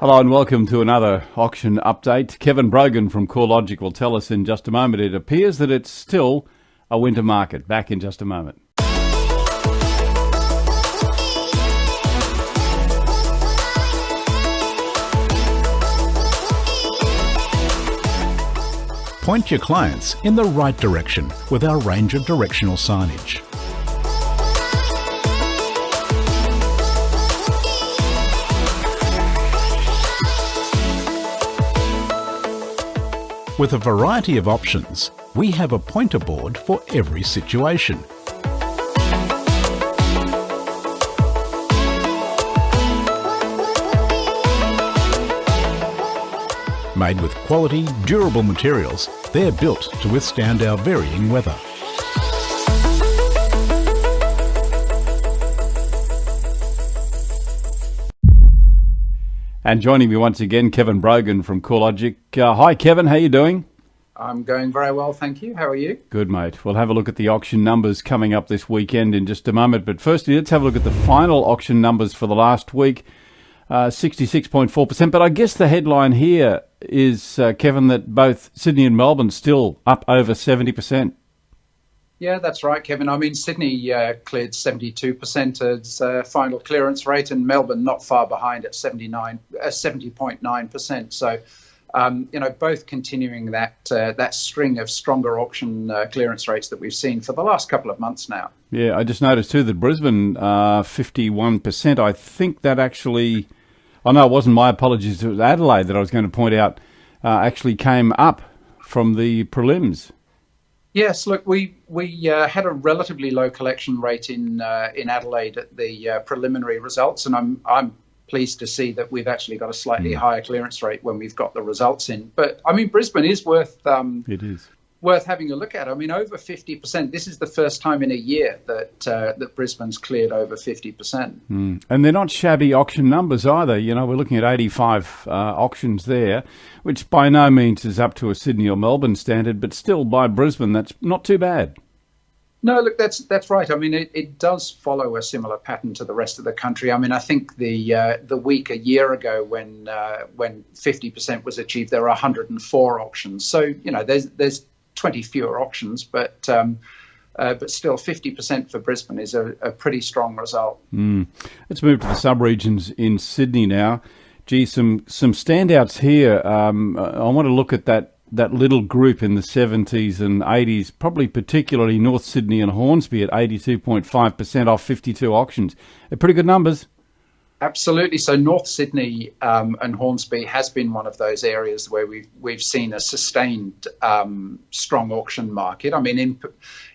Hello and welcome to another auction update. Kevin Brogan from CoreLogic will tell us in just a moment. It appears that it's still a winter market. Back in just a moment. Point your clients in the right direction with our range of directional signage. With a variety of options, we have a pointer board for every situation. Made with quality, durable materials, they're built to withstand our varying weather. And joining me once again, Kevin Brogan from CoreLogic. Hi Kevin, how you doing? I'm going very well, thank you. How are you? Good, mate. We'll have a look at the auction numbers coming up this weekend in just a moment. But firstly, let's have a look at the final auction numbers for the last week. 66.4%. But I guess the headline here is, Kevin, that both Sydney and Melbourne still up over 70%. Yeah, that's right, Kevin. I mean, Sydney cleared 72% as final clearance rate, and Melbourne not far behind at 70.9%. So, both continuing that string of stronger auction clearance rates that we've seen for the last couple of months now. Yeah, I just noticed too that Brisbane 51%. I think that actually, oh no, it wasn't my apologies. It was Adelaide that I was going to point out actually came up from the prelims. Yes, look, we had a relatively low collection rate in Adelaide at the preliminary results, and I'm pleased to see that we've actually got a slightly higher clearance rate when we've got the results in. But I mean, Brisbane is worth worth having a look at. I mean, over 50%. This is the first time in a year that Brisbane's cleared over 50%. And they're not shabby auction numbers either. You know, we're looking at 85 auctions there, which by no means is up to a Sydney or Melbourne standard, but still by Brisbane, that's not too bad. No, look, that's right. I mean, it does follow a similar pattern to the rest of the country. I mean, I think the week a year ago when 50% was achieved, there were 104 auctions. So, you know, there's 20 fewer auctions, but still 50% for Brisbane is a pretty strong result. Let's move to the sub-regions in Sydney now. Gee, some standouts here. I want to look at that little group in the 70s and 80s, probably particularly North Sydney and Hornsby at 82.5% off 52 auctions. They're pretty good numbers. Absolutely. So North Sydney and Hornsby has been one of those areas where we've seen a sustained strong auction market. I mean,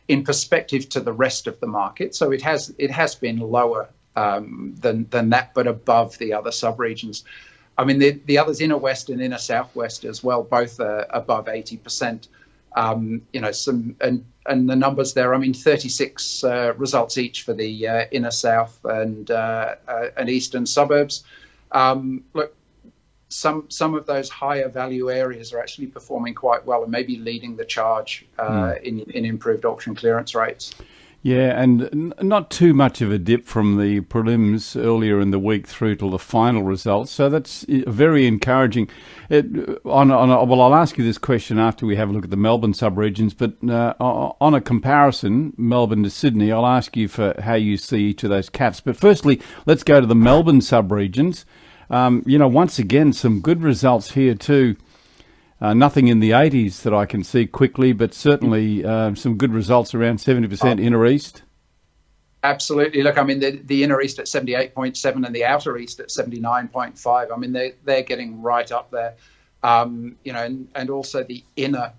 in perspective to the rest of the market, so it has been lower than that, but above the other sub-regions. I mean, the others, inner west and inner southwest as well, both are above 80%. And the numbers there, I mean, 36 results each for the inner south and eastern suburbs. Look, some of those higher value areas are actually performing quite well and maybe leading the charge in improved auction clearance rates. Yeah, and not too much of a dip from the prelims earlier in the week through to the final results. So that's very encouraging. I'll ask you this question after we have a look at the Melbourne sub-regions, but on a comparison, Melbourne to Sydney, I'll ask you for how you see each of those caps. But firstly, let's go to the Melbourne sub-regions. Once again, some good results here too. Nothing in the 80s that I can see quickly, but certainly some good results around 70% inner east. Absolutely. Look, I mean, the inner east at 78.7 and the outer east at 79.5. I mean, they're getting right up there. And also the inner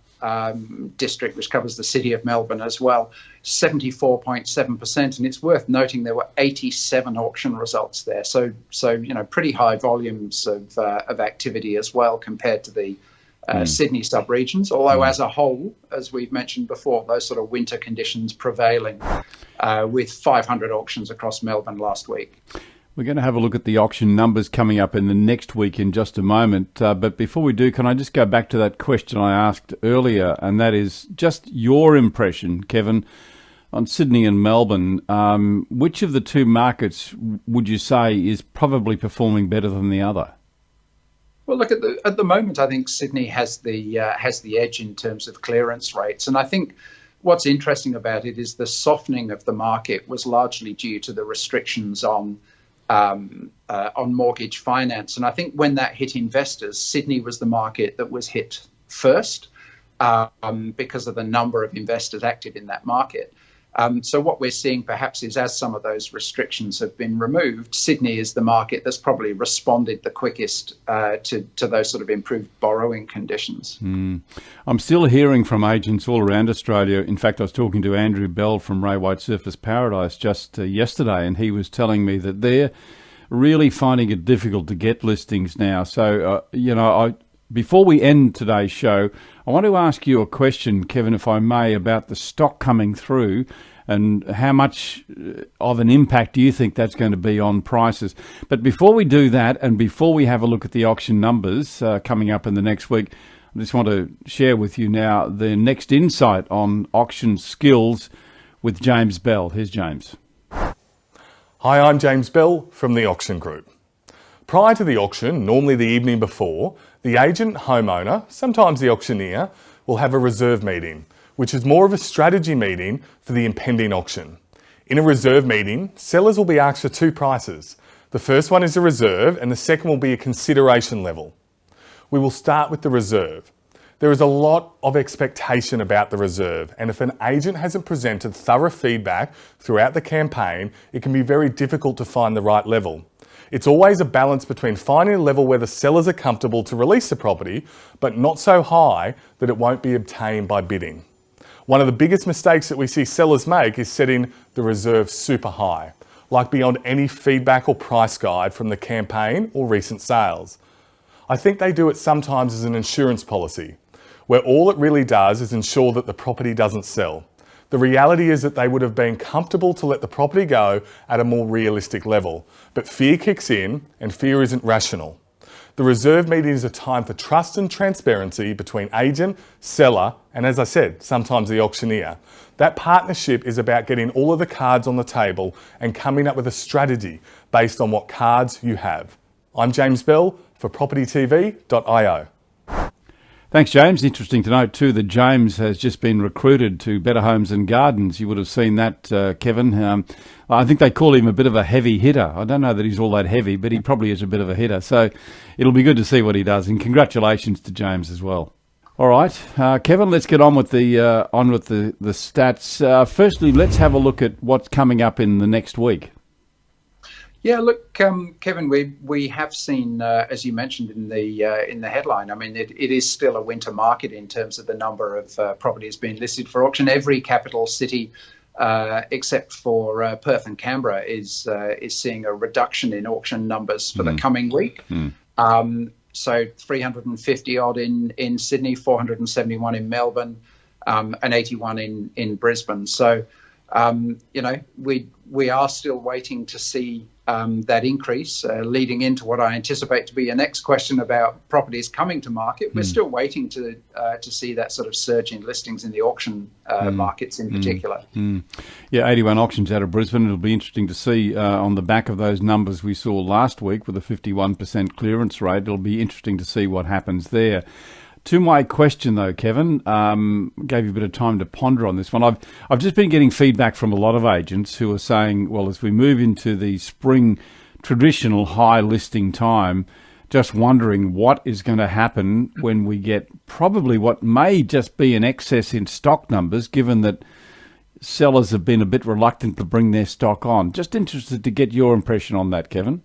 district, which covers the city of Melbourne as well, 74.7%. And it's worth noting there were 87 auction results there. So pretty high volumes of activity as well compared to the Sydney sub-regions, although as a whole, as we've mentioned before, those sort of winter conditions prevailing with 500 auctions across Melbourne last week. We're going to have a look at the auction numbers coming up in the next week in just a moment. But before we do, can I just go back to that question I asked earlier, and that is just your impression, Kevin, on Sydney and Melbourne. Which of the two markets would you say is probably performing better than the other? Well, look at the moment. I think Sydney has the edge in terms of clearance rates, and I think what's interesting about it is the softening of the market was largely due to the restrictions on mortgage finance. And I think when that hit investors, Sydney was the market that was hit first because of the number of investors active in that market. So what we're seeing perhaps is as some of those restrictions have been removed, Sydney is the market that's probably responded the quickest to those sort of improved borrowing conditions. I'm still hearing from agents all around Australia. In fact, I was talking to Andrew Bell from Ray White Surface Paradise just yesterday, and he was telling me that they're really finding it difficult to get listings now. So, before we end today's show, I want to ask you a question, Kevin, if I may, about the stock coming through and how much of an impact do you think that's going to be on prices. But before we do that, and before we have a look at the auction numbers coming up in the next week, I just want to share with you now the next insight on auction skills with James Bell. Here's James. Hi, I'm James Bell from the Auction Group. Prior to the auction, normally the evening before, the agent, homeowner, sometimes the auctioneer, will have a reserve meeting, which is more of a strategy meeting for the impending auction. In a reserve meeting, sellers will be asked for two prices. The first one is a reserve and the second will be a consideration level. We will start with the reserve. There is a lot of expectation about the reserve, and if an agent hasn't presented thorough feedback throughout the campaign, it can be very difficult to find the right level. It's always a balance between finding a level where the sellers are comfortable to release the property, but not so high that it won't be obtained by bidding. One of the biggest mistakes that we see sellers make is setting the reserve super high, like beyond any feedback or price guide from the campaign or recent sales. I think they do it sometimes as an insurance policy, where all it really does is ensure that the property doesn't sell. The reality is that they would have been comfortable to let the property go at a more realistic level, but fear kicks in and fear isn't rational. The reserve meeting is a time for trust and transparency between agent, seller, and as I said, sometimes the auctioneer. That partnership is about getting all of the cards on the table and coming up with a strategy based on what cards you have. I'm James Bell for propertytv.io. Thanks, James. Interesting to note, too, that James has just been recruited to Better Homes and Gardens. You would have seen that, Kevin. I think they call him a bit of a heavy hitter. I don't know that he's all that heavy, but he probably is a bit of a hitter. So it'll be good to see what he does. And congratulations to James as well. All right, Kevin, let's get on with the stats. Firstly, let's have a look at what's coming up in the next week. Yeah, look, Kevin, we have seen, as you mentioned in the headline, I mean, it is still a winter market in terms of the number of properties being listed for auction. Every capital city, except for Perth and Canberra, is seeing a reduction in auction numbers for the coming week. So 350 odd in Sydney, 471 in Melbourne, and 81 in Brisbane. So, we are still waiting to see that increase, leading into what I anticipate to be your next question about properties coming to market. We're still waiting to see that sort of surge in listings in the auction markets in particular. Yeah, 81 auctions out of Brisbane. It'll be interesting to see on the back of those numbers we saw last week with a 51% clearance rate. It'll be interesting to see what happens there. To my question, though, Kevin, gave you a bit of time to ponder on this one. I've just been getting feedback from a lot of agents who are saying, well, as we move into the spring traditional high listing time, just wondering what is going to happen when we get probably what may just be an excess in stock numbers, given that sellers have been a bit reluctant to bring their stock on. Just interested to get your impression on that, Kevin.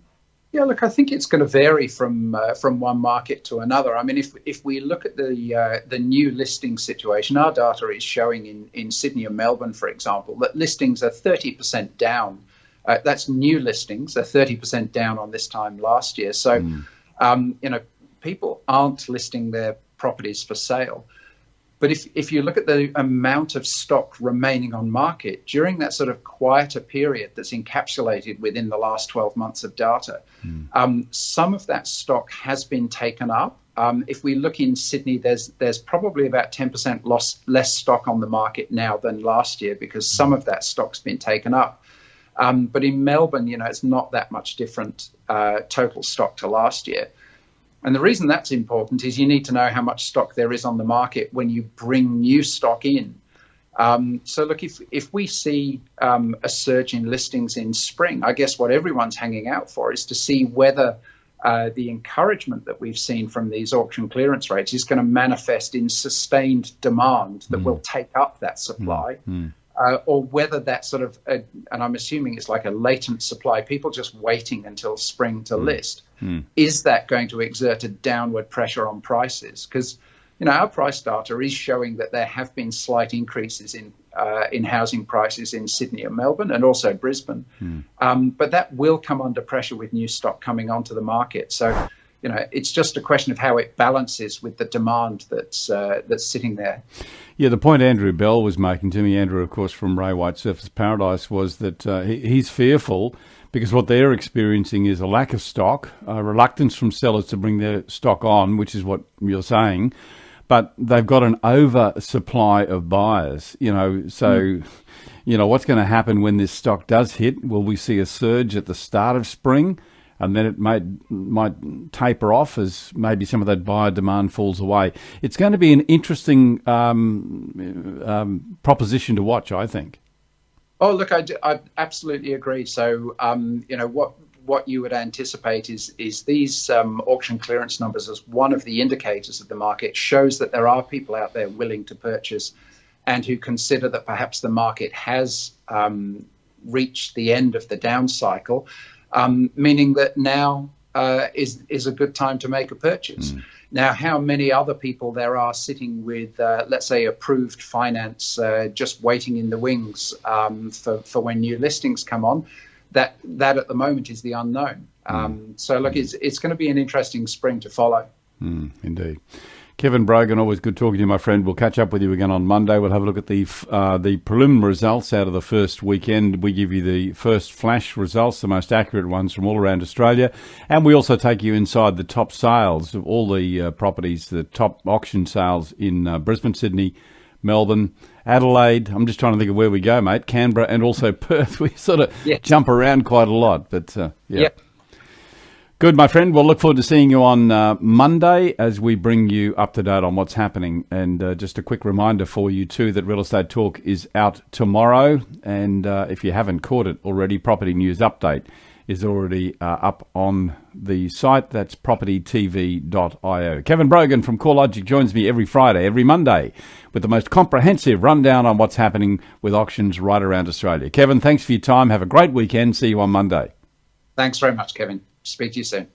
Yeah, look, I think it's going to vary from one market to another. I mean, if we look at the new listing situation, our data is showing in Sydney and Melbourne, for example, that listings are 30% down. That's new listings, they're 30% down on this time last year. So, people aren't listing their properties for sale. But if you look at the amount of stock remaining on market during that sort of quieter period that's encapsulated within the last 12 months of data, some of that stock has been taken up. If we look in Sydney, there's probably about 10% less stock on the market now than last year because some of that stock's been taken up. But in Melbourne, it's not that much different total stock to last year. And the reason that's important is you need to know how much stock there is on the market when you bring new stock in. So look, if we see a surge in listings in spring, I guess what everyone's hanging out for is to see whether the encouragement that we've seen from these auction clearance rates is going to manifest in sustained demand that will take up that supply. Or whether that's sort of, and I'm assuming it's like a latent supply, people just waiting until spring to list. Is that going to exert a downward pressure on prices? Because, our price data is showing that there have been slight increases in housing prices in Sydney and Melbourne and also Brisbane. But that will come under pressure with new stock coming onto the market. So, it's just a question of how it balances with the demand that's sitting there. Yeah, the point Andrew Bell was making to me, Andrew, of course, from Ray White Surface Paradise, was that he's fearful because what they're experiencing is a lack of stock, a reluctance from sellers to bring their stock on, which is what you're saying, but they've got an oversupply of buyers, so... what's going to happen when this stock does hit? Will we see a surge at the start of spring? And then it might taper off as maybe some of that buyer demand falls away. It's going to be an interesting proposition to watch, I think. Oh, look, I absolutely agree. So, what you would anticipate is these auction clearance numbers as one of the indicators of the market shows that there are people out there willing to purchase and who consider that perhaps the market has reached the end of the down cycle. Meaning that now is a good time to make a purchase. Now, how many other people there are sitting with, let's say, approved finance, just waiting in the wings for when new listings come on, that at the moment is the unknown. So, look, it's going to be an interesting spring to follow. Indeed. Kevin Brogan, always good talking to you, my friend. We'll catch up with you again on Monday. We'll have a look at the preliminary results out of the first weekend. We give you the first flash results, the most accurate ones from all around Australia. And we also take you inside the top sales of all the properties, the top auction sales in Brisbane, Sydney, Melbourne, Adelaide. I'm just trying to think of where we go, mate. Canberra and also Perth. We sort of jump around quite a lot, but Yep. Good, my friend. We'll look forward to seeing you on Monday as we bring you up to date on what's happening. And just a quick reminder for you too that Real Estate Talk is out tomorrow. And if you haven't caught it already, Property News Update is already up on the site. That's propertytv.io. Kevin Brogan from CoreLogic joins me every Friday, every Monday, with the most comprehensive rundown on what's happening with auctions right around Australia. Kevin, thanks for your time. Have a great weekend. See you on Monday. Thanks very much, Kevin. Speak to you soon.